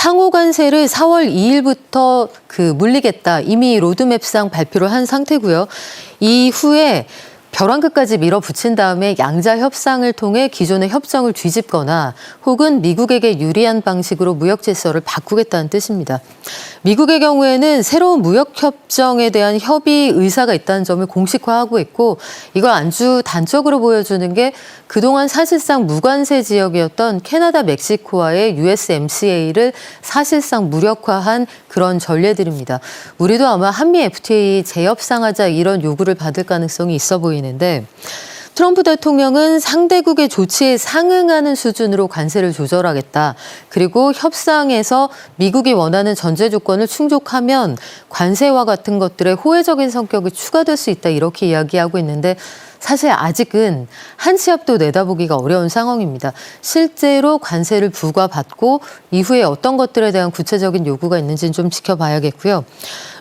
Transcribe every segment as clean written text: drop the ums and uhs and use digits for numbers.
상호 관세를 4월 2일부터 물리겠다. 이미 로드맵상 발표를 한 상태고요. 이후에 벼랑 끝까지 밀어붙인 다음에 양자 협상을 통해 기존의 협정을 뒤집거나 혹은 미국에게 유리한 방식으로 무역 질서를 바꾸겠다는 뜻입니다. 미국의 경우에는 새로운 무역 협정에 대한 협의 의사가 있다는 점을 공식화하고 있고 이걸 아주 단적으로 보여주는 게 그동안 사실상 무관세 지역이었던 캐나다, 멕시코와의 USMCA를 사실상 무력화한 그런 전례들입니다. 우리도 아마 한미 FTA 재협상하자 이런 요구를 받을 가능성이 있어 보이는데 트럼프 대통령은 상대국의 조치에 상응하는 수준으로 관세를 조절하겠다. 그리고 협상에서 미국이 원하는 전제 조건을 충족하면 관세와 같은 것들의 호혜적인 성격이 추가될 수 있다. 이렇게 이야기하고 있는데 사실 아직은 한치 앞도 내다보기가 어려운 상황입니다. 실제로 관세를 부과받고 이후에 어떤 것들에 대한 구체적인 요구가 있는지는 좀 지켜봐야겠고요.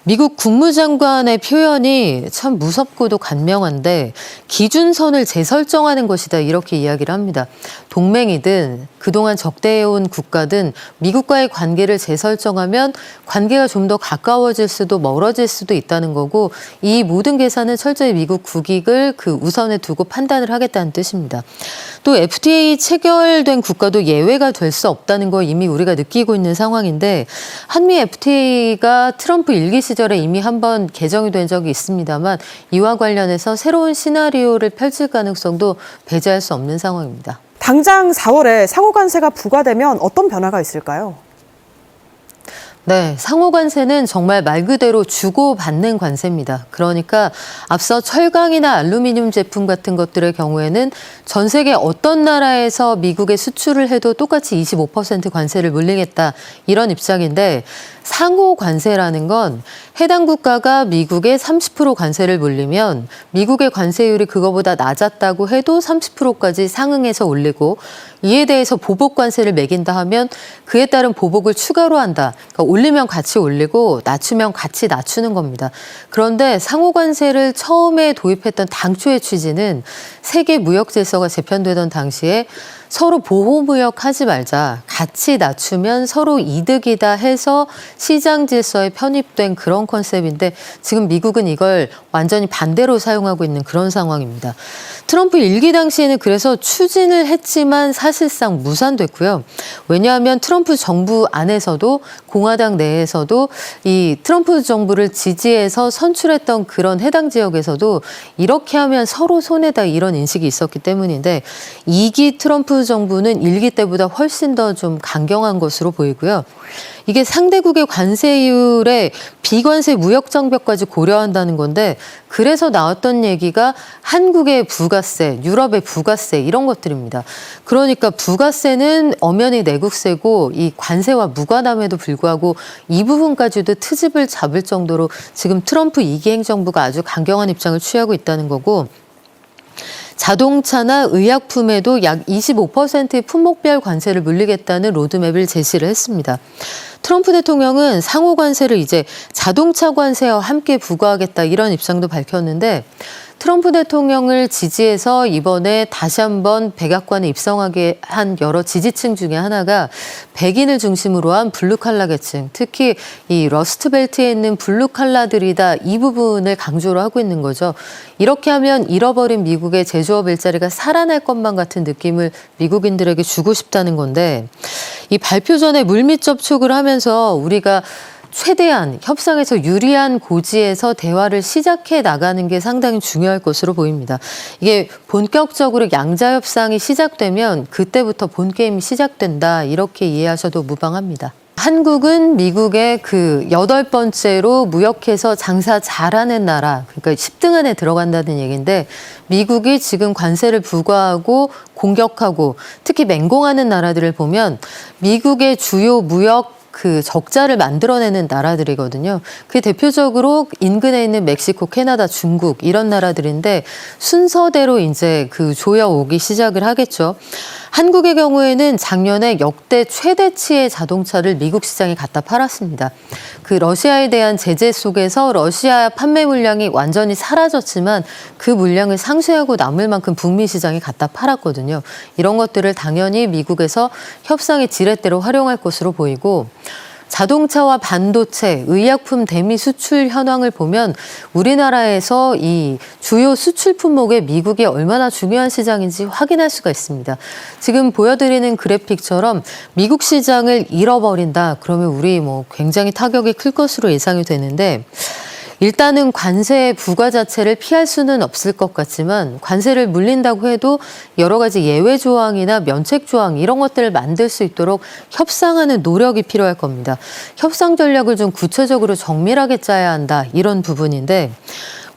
미국 국무장관의 표현이 참 무섭고도 간명한데 기준선을 재설정하는 것이다 이렇게 이야기를 합니다. 동맹이든 그동안 적대해온 국가든 미국과의 관계를 재설정하면 관계가 좀 더 가까워질 수도 멀어질 수도 있다는 거고 이 모든 계산은 철저히 미국 국익을 우선에 두고 판단을 하겠다는 뜻입니다. 또 FTA 체결된 국가도 예외가 될 수 없다는 거 이미 우리가 느끼고 있는 상황인데 한미 FTA가 트럼프 일기 시절에 이미 한번 개정이 된 적이 있습니다만 이와 관련해서 새로운 시나리오를 펼칠 가능성도 배제할 수 없는 상황입니다. 당장 4월에 상호 관세가 부과되면 어떤 변화가 있을까요? 네, 상호 관세는 정말 말 그대로 주고받는 관세입니다. 그러니까 앞서 철강이나 알루미늄 제품 같은 것들의 경우에는 전 세계 어떤 나라에서 미국에 수출을 해도 똑같이 25% 관세를 물리겠다 이런 입장인데 상호 관세라는 건 해당 국가가 미국에 30% 관세를 물리면 미국의 관세율이 그거보다 낮았다고 해도 30%까지 상응해서 올리고 이에 대해서 보복 관세를 매긴다 하면 그에 따른 보복을 추가로 한다. 그러니까 올리면 같이 올리고 낮추면 같이 낮추는 겁니다. 그런데 상호 관세를 처음에 도입했던 당초의 취지는 세계 무역 질서가 재편되던 당시에 서로 보호무역 하지 말자. 같이 낮추면 서로 이득이다 해서 시장 질서에 편입된 그런 컨셉인데 지금 미국은 이걸 완전히 반대로 사용하고 있는 그런 상황입니다. 트럼프 일기 당시에는 그래서 추진을 했지만 사실상 무산됐고요. 왜냐하면 트럼프 정부 안에서도 공화당 내에서도 이 트럼프 정부를 지지해서 선출했던 그런 해당 지역에서도 이렇게 하면 서로 손해다 이런 인식이 있었기 때문인데 2기 트럼프 정부는 1기 때보다 훨씬 더 좀 강경한 것으로 보이고요. 이게 상대국의 관세율에 비관세 무역 장벽까지 고려한다는 건데 그래서 나왔던 얘기가 한국의 부가세, 유럽의 부가세 이런 것들입니다. 그러니까 부가세는 엄연히 내국세고 이 관세와 무관함에도 불구하고 이 부분까지도 트집을 잡을 정도로 지금 트럼프 2기 행정부가 아주 강경한 입장을 취하고 있다는 거고 자동차나 의약품에도 약 25%의 품목별 관세를 물리겠다는 로드맵을 제시를 했습니다. 트럼프 대통령은 상호 관세를 이제 자동차 관세와 함께 부과하겠다 이런 입장도 밝혔는데 트럼프 대통령을 지지해서 이번에 다시 한번 백악관에 입성하게 한 여러 지지층 중에 하나가 백인을 중심으로 한 블루칼라 계층, 특히 이 러스트벨트에 있는 블루칼라들이다 이 부분을 강조를 하고 있는 거죠. 이렇게 하면 잃어버린 미국의 제조업 일자리가 살아날 것만 같은 느낌을 미국인들에게 주고 싶다는 건데 이 발표 전에 물밑 접촉을 하면서 우리가 최대한 협상에서 유리한 고지에서 대화를 시작해 나가는 게 상당히 중요할 것으로 보입니다. 이게 본격적으로 양자 협상이 시작되면 그때부터 본 게임이 시작된다 이렇게 이해하셔도 무방합니다. 한국은 미국의 8번째로 무역해서 장사 잘하는 나라, 그러니까 10등 안에 들어간다는 얘기인데 미국이 지금 관세를 부과하고 공격하고 특히 맹공하는 나라들을 보면 미국의 주요 무역 적자를 만들어내는 나라들이거든요. 그 대표적으로 인근에 있는 멕시코, 캐나다, 중국 이런 나라들인데 순서대로 이제 조여오기 시작을 하겠죠. 한국의 경우에는 작년에 역대 최대치의 자동차를 미국 시장에 갖다 팔았습니다. 그 러시아에 대한 제재 속에서 러시아 판매 물량이 완전히 사라졌지만 그 물량을 상쇄하고 남을 만큼 북미 시장에 갖다 팔았거든요. 이런 것들을 당연히 미국에서 협상의 지렛대로 활용할 것으로 보이고, 자동차와 반도체, 의약품 대미 수출 현황을 보면 우리나라에서 이 주요 수출 품목에 미국이 얼마나 중요한 시장인지 확인할 수가 있습니다. 지금 보여드리는 그래픽처럼 미국 시장을 잃어버린다, 그러면 우리 굉장히 타격이 클 것으로 예상이 되는데, 일단은 관세 부과 자체를 피할 수는 없을 것 같지만 관세를 물린다고 해도 여러 가지 예외 조항이나 면책 조항 이런 것들을 만들 수 있도록 협상하는 노력이 필요할 겁니다. 협상 전략을 좀 구체적으로 정밀하게 짜야 한다, 이런 부분인데,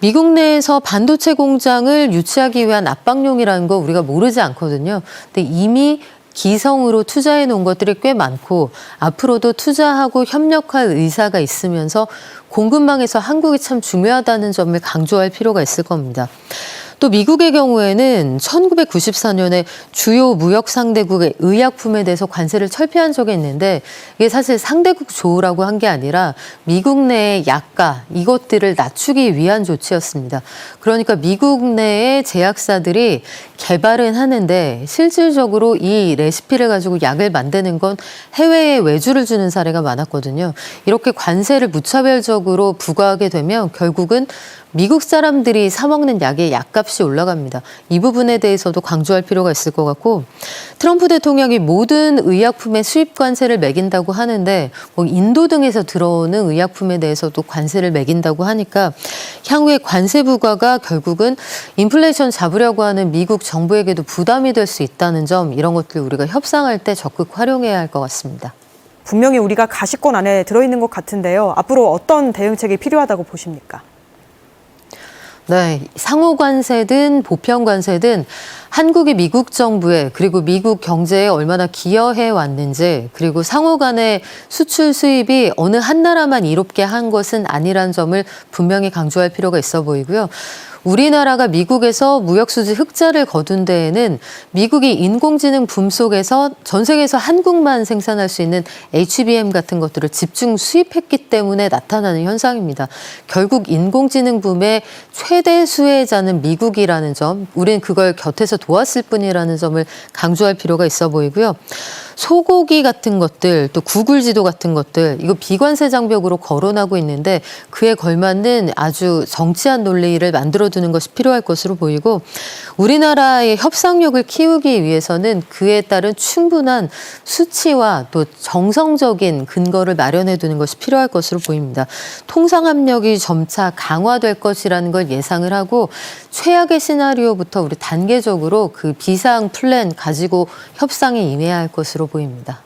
미국 내에서 반도체 공장을 유치하기 위한 압박용이라는 거 우리가 모르지 않거든요. 근데 이미 기성으로 투자해 놓은 것들이 꽤 많고 앞으로도 투자하고 협력할 의사가 있으면서 공급망에서 한국이 참 중요하다는 점을 강조할 필요가 있을 겁니다. 또 미국의 경우에는 1994년에 주요 무역 상대국의 의약품에 대해서 관세를 철폐한 적이 있는데, 이게 사실 상대국 조우라고 한 게 아니라 미국 내의 약가 이것들을 낮추기 위한 조치였습니다. 그러니까 미국 내의 제약사들이 개발은 하는데 실질적으로 이 레시피를 가지고 약을 만드는 건 해외에 외주를 주는 사례가 많았거든요. 이렇게 관세를 무차별적으로 부과하게 되면 결국은 미국 사람들이 사 먹는 약의 약값이 올라갑니다. 이 부분에 대해서도 강조할 필요가 있을 것 같고, 트럼프 대통령이 모든 의약품에 수입 관세를 매긴다고 하는데 인도 등에서 들어오는 의약품에 대해서도 관세를 매긴다고 하니까 향후에 관세 부과가 결국은 인플레이션 잡으려고 하는 미국 정부에게도 부담이 될 수 있다는 점, 이런 것들 우리가 협상할 때 적극 활용해야 할 것 같습니다. 분명히 우리가 가시권 안에 들어있는 것 같은데요. 앞으로 어떤 대응책이 필요하다고 보십니까? 네, 상호 관세든 보편 관세든 한국이 미국 정부에 그리고 미국 경제에 얼마나 기여해 왔는지, 그리고 상호 간의 수출 수입이 어느 한 나라만 이롭게 한 것은 아니란 점을 분명히 강조할 필요가 있어 보이고요. 우리나라가 미국에서 무역수지 흑자를 거둔 데에는 미국이 인공지능 붐 속에서 전 세계에서 한국만 생산할 수 있는 HBM 같은 것들을 집중 수입했기 때문에 나타나는 현상입니다. 결국 인공지능 붐의 최대 수혜자는 미국이라는 점, 우리는 그걸 곁에서 도왔을 뿐이라는 점을 강조할 필요가 있어 보이고요. 소고기 같은 것들, 또 구글 지도 같은 것들, 이거 비관세 장벽으로 거론하고 있는데 그에 걸맞는 아주 정치한 논리를 만들어두는 것이 필요할 것으로 보이고, 우리나라의 협상력을 키우기 위해서는 그에 따른 충분한 수치와 또 정성적인 근거를 마련해두는 것이 필요할 것으로 보입니다. 통상압력이 점차 강화될 것이라는 걸 예상을 하고 최악의 시나리오부터 우리 단계적으로 그 비상 플랜 가지고 협상에 임해야 할 것으로 보입니다.